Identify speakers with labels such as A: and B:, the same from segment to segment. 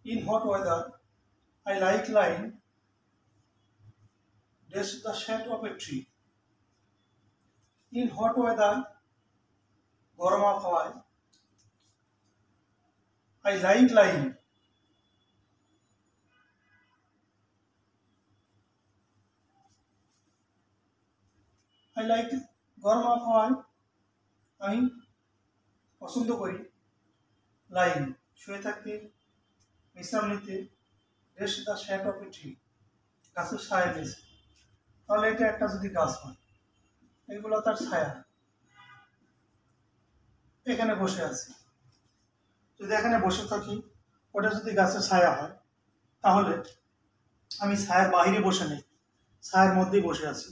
A: In hot weather, I like lying next the shade of a tree. In hot weather, গরম আবহাওয়ায় I like lying গরম আবহাওয়ায় আমি পছন্দ করি লাইন শুয়ে থাকতে, বিশ্রাম নিতে, rest the shade of a tree, গাছের ছায়া নিয়েছে। তাহলে এটা একটা যদি গাছ হয়, এগুলো তার ছায়া, এখানে বসে আছে, যদি এখানে বসে থাকি, ওটা যদি গাছের ছায়া হয়, তাহলে আমি ছায়ার বাইরে বসে নেই, ছায়ার মধ্যেই বসে আছি।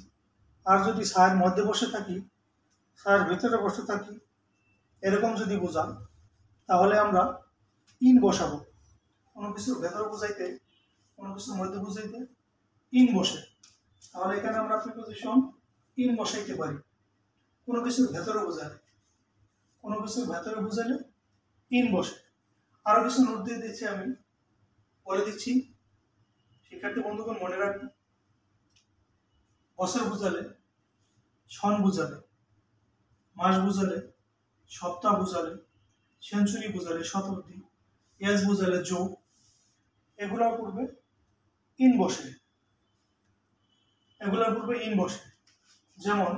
A: আর যদি ছায়ার মধ্যে বসে থাকি, ছায়ার ভিতরে বসে থাকি, এরকম যদি বোঝান, তাহলে আমরা ইন বসাবো। কোনো কিছুর ভেতরে বুঝাইতে, কোনো কিছুর মধ্যে বুঝাইতে ইন বসে, তাহলে এখানে আমরা প্রিপোজিশন ইন বসাইতে পারি। কোনো কিছুর ভেতরে বোঝালে, কোনো কিছুর ভেতরে বুঝালে ইন বসে। আরো কিছু নোট দিয়ে দিচ্ছি, আমি বলে দিচ্ছি, শিক্ষার্থী বন্ধুগণ মনে রাখবেন। বছর বুঝালে, সন বুঝালে, মাস বুঝালে, সপ্তাহ বুঝালে, সেঞ্চুরি বুঝালে শতাব্দী, ইয়াস বুঝালে যোগ, এগুলোর পূর্বে ইন বসে, এগুলোর পূর্বে ইন বসে। যেমন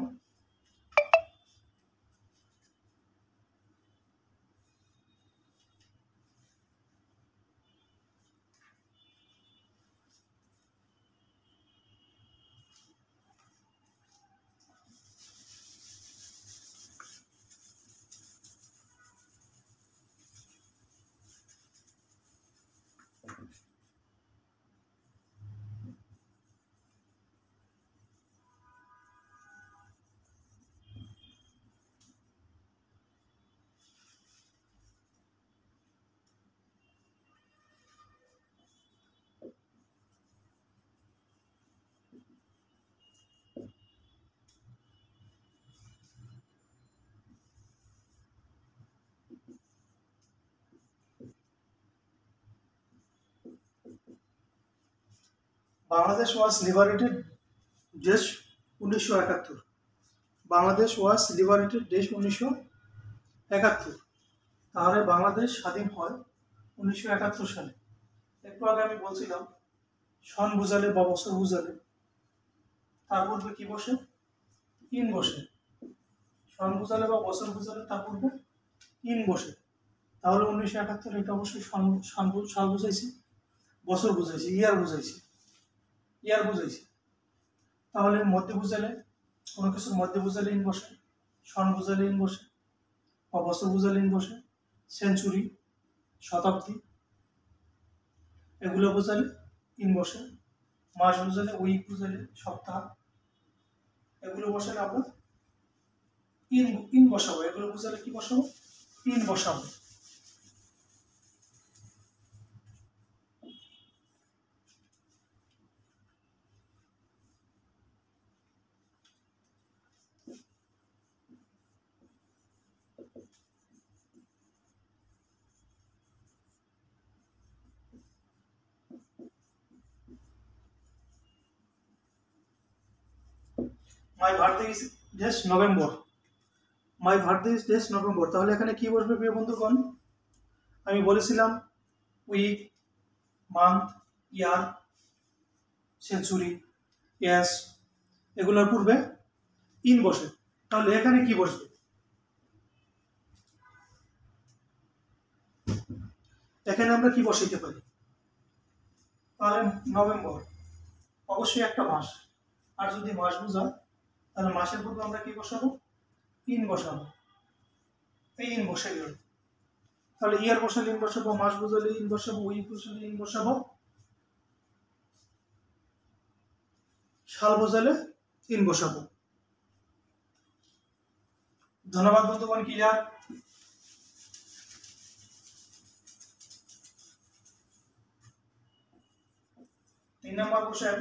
A: বাংলাদেশ ওয়াজ লিবারেটেড দেশ 1971। বাংলাদেশ ওয়াজ লিবারেটেড দেশ 1971। তাহলে বাংলাদেশ স্বাধীন হয় 1971 সালে। একটু আগে আমি বলছিলাম সন বুঝালে বা বছর বুঝালে তার পূর্বে কি বসে? ইন বসে। সন বুঝালে বা বছর বুঝালে তার পূর্বে ইন বসে। তাহলে 1971 এটা অবশ্যই সাল বুঝাইছি, বছর বুঝাইছি, ইয়ার বুঝাইছি, ইয়ার বুঝাইছি। তাহলে মধ্যে বুঝালে, কোনো কিছুর মধ্যে বুঝালে ইন বসে, সন বুঝালে ইন বসে বা বছর বুঝালে ইন বসে, সেঞ্চুরি, শতাব্দী, এগুলো বুঝালে ইন বসে। মাস বুঝালে, উইক বুঝালে সপ্তাহ, এগুলো বসালে আমরা ইন বসাবো। এগুলো বুঝালে কি বসাবো? ইন বসাবো। My birthday is dash November. My birthday is dash November. তাহলে এখানে কি বসবে প্রিয় বন্ধুগণ? আমি বলেছিলাম week, month, year, century, years, এগুলোর পূর্বে ইন বসে। তাহলে এখানে কি বসবে? এখানে আমরা কি বসাইতে পারি? তাহলে নভেম্বর অবশ্যই একটা মাস, আর যদি মাস বোঝায় তাহলে মাসের পূর্বে আমরা কি বসাবো? ইন বসাবো। এই ইন বসে গেল। তাহলে ইয়ার বসালে ইন বসাবো, মাস বুঝালে ইন বসাবো, উইক বসালে ইন বসাবো, সাল বোঝালে ইন বসাবো। ধন্যবাদ বন্ধুগণ। Clear? 3 number question,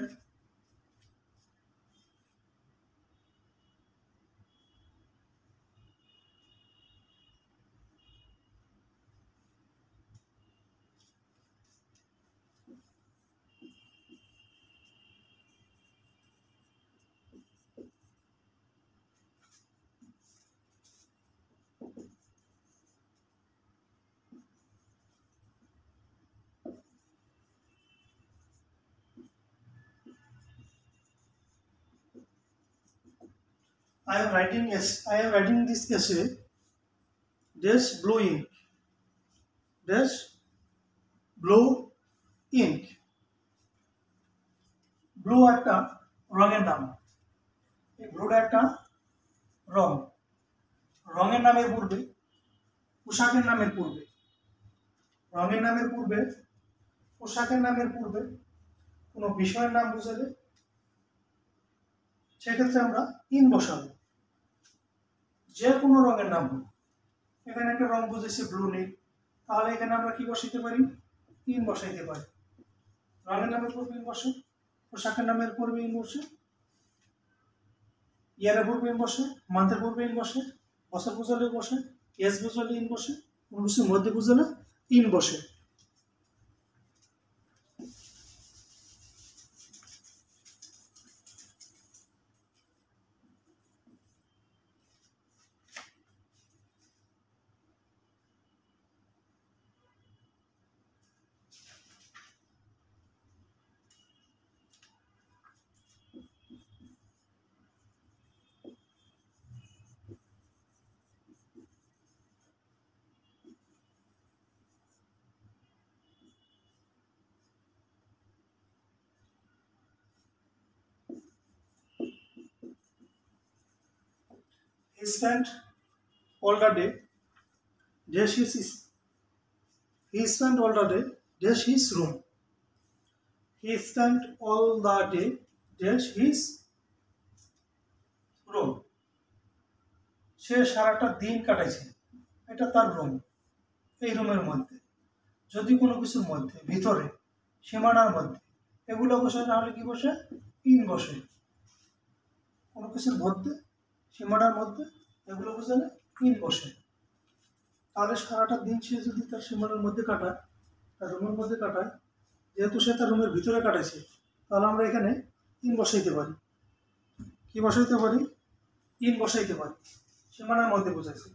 A: I am writing this essay dash blue ink dash blue ink. Blue একটা রঙের নাম। এই ব্লুটা একটা রং। রঙের নামের পূর্বে পোশাকের নামের পূর্বে রঙের নামের পূর্বে পোশাকের নামের পূর্বে কোনো বিষয়ের নাম বুঝালে সেক্ষেত্রে আমরা ইন বসাবো। যে কোনো রঙের নাম হোক, এখানে একটা রং বুঝেছে ব্লু নীল, তাহলে এখানে আমরা কি বসাইতে পারি? ইন বসাইতে পারি। রঙের নামের পূর্বে ইন বসে, পোশাকের নামের পূর্বে ইন বসে, ইয়ারের পূর্বে ইন বসে, মান্থের পূর্বে ইন বসে, বছর বুঝালে বসে, এস বুঝালে ইন বসে, কোনো কিছুর মধ্যে বুঝালে ইন বসে। He spent all the day dash his room. He spent all the day dash his room. সে সারাটা দিন কাটাইছে, এটা তার রুম। এই রুমের মধ্যে যদি কোনো কিছুর মধ্যে, ভিতরে, সীমানার মধ্যে এগুলো বসে, তাহলে কি বসে? ইন বসে। কোনো কিছুর মধ্যে, সীমানার মধ্যে এগুলো বুঝালে ইন বসে। তাহলে সারাটা দিন সে যদি তার সীমানার মধ্যে কাটায়, তার রুমের মধ্যে কাটায়, যেহেতু সে তার রুমের ভিতরে কাটাইছে, তাহলে আমরা এখানে ইন বসাইতে পারি। কি বসাইতে পারি? ইন বসাইতে পারি। সীমানার মধ্যে বোঝাইছে।